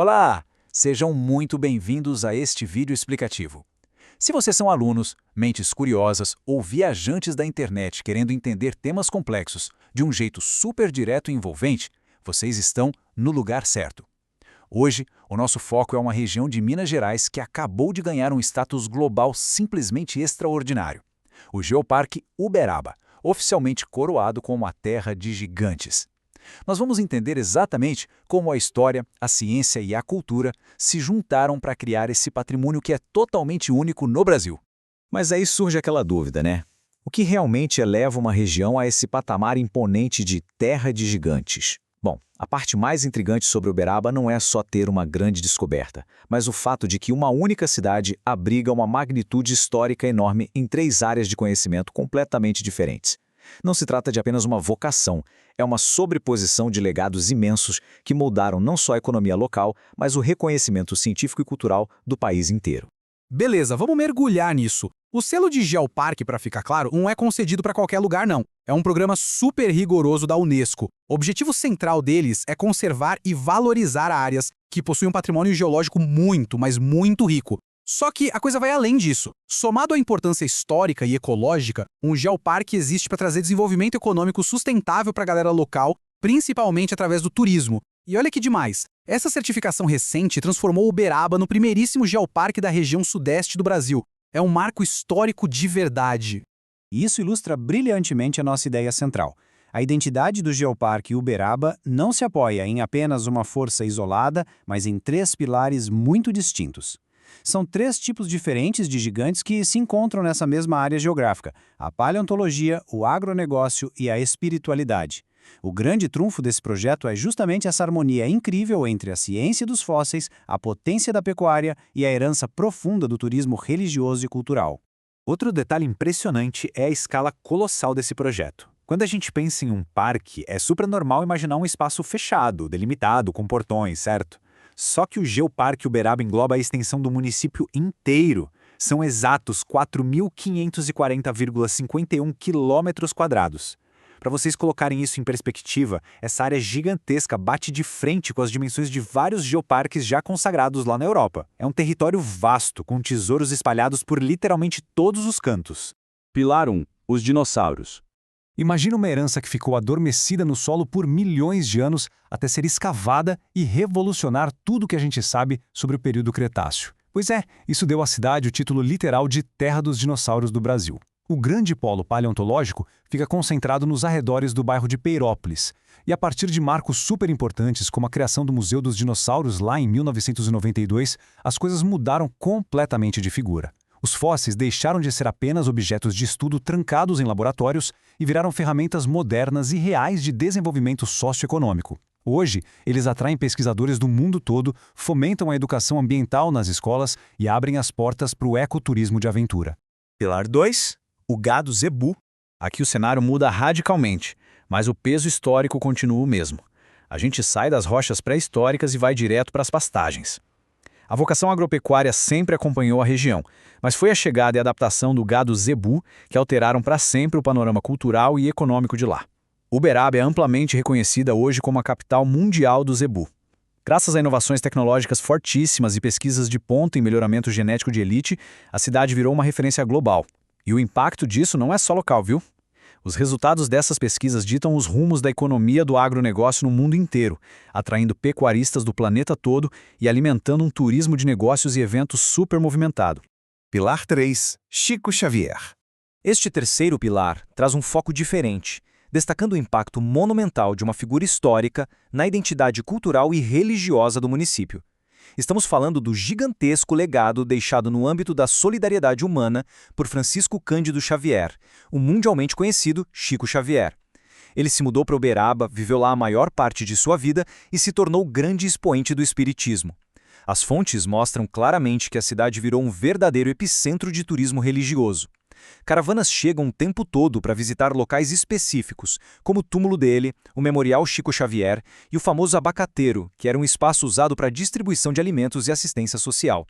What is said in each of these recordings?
Olá! Sejam muito bem-vindos a este vídeo explicativo. Se vocês são alunos, mentes curiosas ou viajantes da internet querendo entender temas complexos de um jeito super direto e envolvente, vocês estão no lugar certo. Hoje, o nosso foco é uma região de Minas Gerais que acabou de ganhar um status global simplesmente extraordinário. O Geoparque Uberaba, oficialmente coroado como a terra de gigantes. Nós vamos entender exatamente como a história, a ciência e a cultura se juntaram para criar esse patrimônio que é totalmente único no Brasil. Mas aí surge aquela dúvida, né? O que realmente eleva uma região a esse patamar imponente de terra de gigantes? Bom, a parte mais intrigante sobre Uberaba não é só ter uma grande descoberta, mas o fato de que uma única cidade abriga uma magnitude histórica enorme em 3 áreas de conhecimento completamente diferentes. Não se trata de apenas uma vocação, é uma sobreposição de legados imensos que moldaram não só a economia local, mas o reconhecimento científico e cultural do país inteiro. Beleza, vamos mergulhar nisso. O selo de Geoparque, para ficar claro, não é concedido para qualquer lugar, não. É um programa super rigoroso da Unesco. O objetivo central deles é conservar e valorizar áreas que possuem um patrimônio geológico muito, mas muito rico. Só que a coisa vai além disso. Somado à importância histórica e ecológica, um geoparque existe para trazer desenvolvimento econômico sustentável para a galera local, principalmente através do turismo. E olha que demais, essa certificação recente transformou Uberaba no primeiríssimo geoparque da região sudeste do Brasil. É um marco histórico de verdade. Isso ilustra brilhantemente a nossa ideia central. A identidade do Geoparque Uberaba não se apoia em apenas uma força isolada, mas em 3 pilares muito distintos. São 3 tipos diferentes de gigantes que se encontram nessa mesma área geográfica: a paleontologia, o agronegócio e a espiritualidade. O grande trunfo desse projeto é justamente essa harmonia incrível entre a ciência dos fósseis, a potência da pecuária e a herança profunda do turismo religioso e cultural. Outro detalhe impressionante é a escala colossal desse projeto. Quando a gente pensa em um parque, é super normal imaginar um espaço fechado, delimitado, com portões, certo? Só que o Geoparque Uberaba engloba a extensão do município inteiro. São exatos 4.540,51 quilômetros quadrados. Para vocês colocarem isso em perspectiva, essa área gigantesca bate de frente com as dimensões de vários geoparques já consagrados lá na Europa. É um território vasto, com tesouros espalhados por literalmente todos os cantos. Pilar 1. Os dinossauros. Imagina uma herança que ficou adormecida no solo por milhões de anos até ser escavada e revolucionar tudo o que a gente sabe sobre o período Cretáceo. Pois é, isso deu à cidade o título literal de Terra dos Dinossauros do Brasil. O grande polo paleontológico fica concentrado nos arredores do bairro de Peirópolis, e a partir de marcos super importantes como a criação do Museu dos Dinossauros lá em 1992, as coisas mudaram completamente de figura. Os fósseis deixaram de ser apenas objetos de estudo trancados em laboratórios e viraram ferramentas modernas e reais de desenvolvimento socioeconômico. Hoje, eles atraem pesquisadores do mundo todo, fomentam a educação ambiental nas escolas e abrem as portas para o ecoturismo de aventura. Pilar 2. O gado zebu. Aqui o cenário muda radicalmente, mas o peso histórico continua o mesmo. A gente sai das rochas pré-históricas e vai direto para as pastagens. A vocação agropecuária sempre acompanhou a região, mas foi a chegada e a adaptação do gado zebu que alteraram para sempre o panorama cultural e econômico de lá. Uberaba é amplamente reconhecida hoje como a capital mundial do zebu. Graças a inovações tecnológicas fortíssimas e pesquisas de ponta em melhoramento genético de elite, a cidade virou uma referência global. E o impacto disso não é só local, viu? Os resultados dessas pesquisas ditam os rumos da economia do agronegócio no mundo inteiro, atraindo pecuaristas do planeta todo e alimentando um turismo de negócios e eventos super movimentado. Pilar 3. Chico Xavier. Este terceiro pilar traz um foco diferente, destacando o impacto monumental de uma figura histórica na identidade cultural e religiosa do município. Estamos falando do gigantesco legado deixado no âmbito da solidariedade humana por Francisco Cândido Xavier, o mundialmente conhecido Chico Xavier. Ele se mudou para Uberaba, viveu lá a maior parte de sua vida e se tornou grande expoente do espiritismo. As fontes mostram claramente que a cidade virou um verdadeiro epicentro de turismo religioso. Caravanas chegam o tempo todo para visitar locais específicos, como o túmulo dele, o Memorial Chico Xavier e o famoso abacateiro, que era um espaço usado para distribuição de alimentos e assistência social.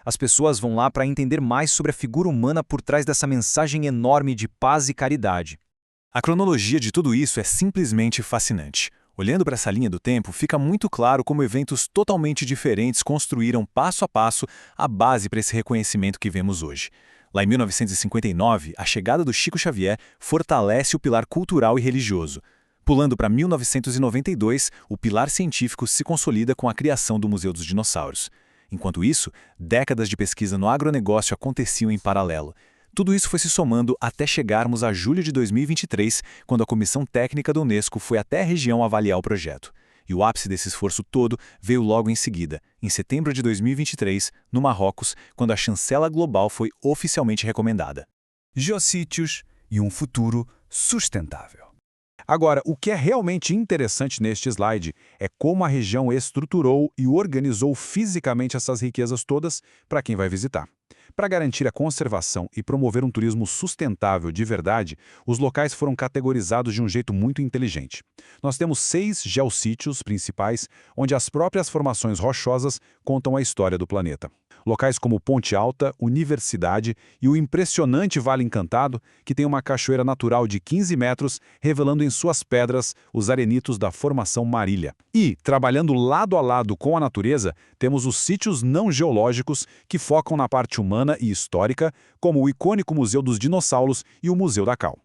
As pessoas vão lá para entender mais sobre a figura humana por trás dessa mensagem enorme de paz e caridade. A cronologia de tudo isso é simplesmente fascinante. Olhando para essa linha do tempo, fica muito claro como eventos totalmente diferentes construíram passo a passo a base para esse reconhecimento que vemos hoje. Lá em 1959, a chegada do Chico Xavier fortalece o pilar cultural e religioso. Pulando para 1992, o pilar científico se consolida com a criação do Museu dos Dinossauros. Enquanto isso, décadas de pesquisa no agronegócio aconteciam em paralelo. Tudo isso foi se somando até chegarmos a julho de 2023, quando a comissão técnica da Unesco foi até a região avaliar o projeto. E o ápice desse esforço todo veio logo em seguida, em setembro de 2023, no Marrocos, quando a chancela global foi oficialmente recomendada. Geossítios e um futuro sustentável. Agora, o que é realmente interessante neste slide é como a região estruturou e organizou fisicamente essas riquezas todas para quem vai visitar. Para garantir a conservação e promover um turismo sustentável de verdade, os locais foram categorizados de um jeito muito inteligente. Nós temos 6 geossítios principais, onde as próprias formações rochosas contam a história do planeta. Locais como Ponte Alta, Universidade e o impressionante Vale Encantado, que tem uma cachoeira natural de 15 metros, revelando em suas pedras os arenitos da formação Marília. E, trabalhando lado a lado com a natureza, temos os sítios não geológicos, que focam na parte humana e histórica, como o icônico Museu dos Dinossauros e o Museu da Cal.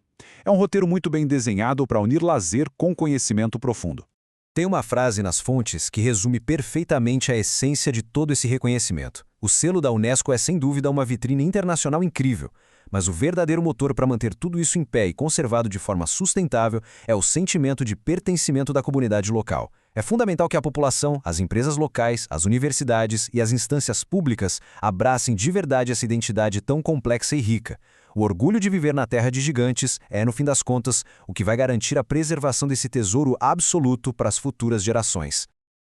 É um roteiro muito bem desenhado para unir lazer com conhecimento profundo. Tem uma frase nas fontes que resume perfeitamente a essência de todo esse reconhecimento. O selo da Unesco é sem dúvida uma vitrine internacional incrível, mas o verdadeiro motor para manter tudo isso em pé e conservado de forma sustentável é o sentimento de pertencimento da comunidade local. É fundamental que a população, as empresas locais, as universidades e as instâncias públicas abracem de verdade essa identidade tão complexa e rica. O orgulho de viver na terra de gigantes é, no fim das contas, o que vai garantir a preservação desse tesouro absoluto para as futuras gerações.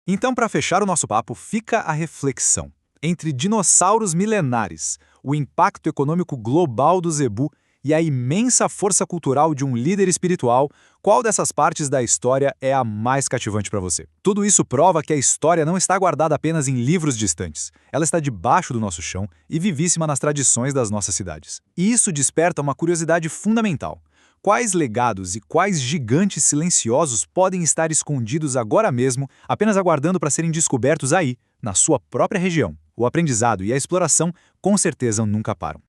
Então, para fechar o nosso papo, fica a reflexão. Entre dinossauros milenares, o impacto econômico global do zebu e a imensa força cultural de um líder espiritual, qual dessas partes da história é a mais cativante para você? Tudo isso prova que a história não está guardada apenas em livros distantes. Ela está debaixo do nosso chão e vivíssima nas tradições das nossas cidades. E isso desperta uma curiosidade fundamental. Quais legados e quais gigantes silenciosos podem estar escondidos agora mesmo, apenas aguardando para serem descobertos aí, na sua própria região? O aprendizado e a exploração com certeza nunca param.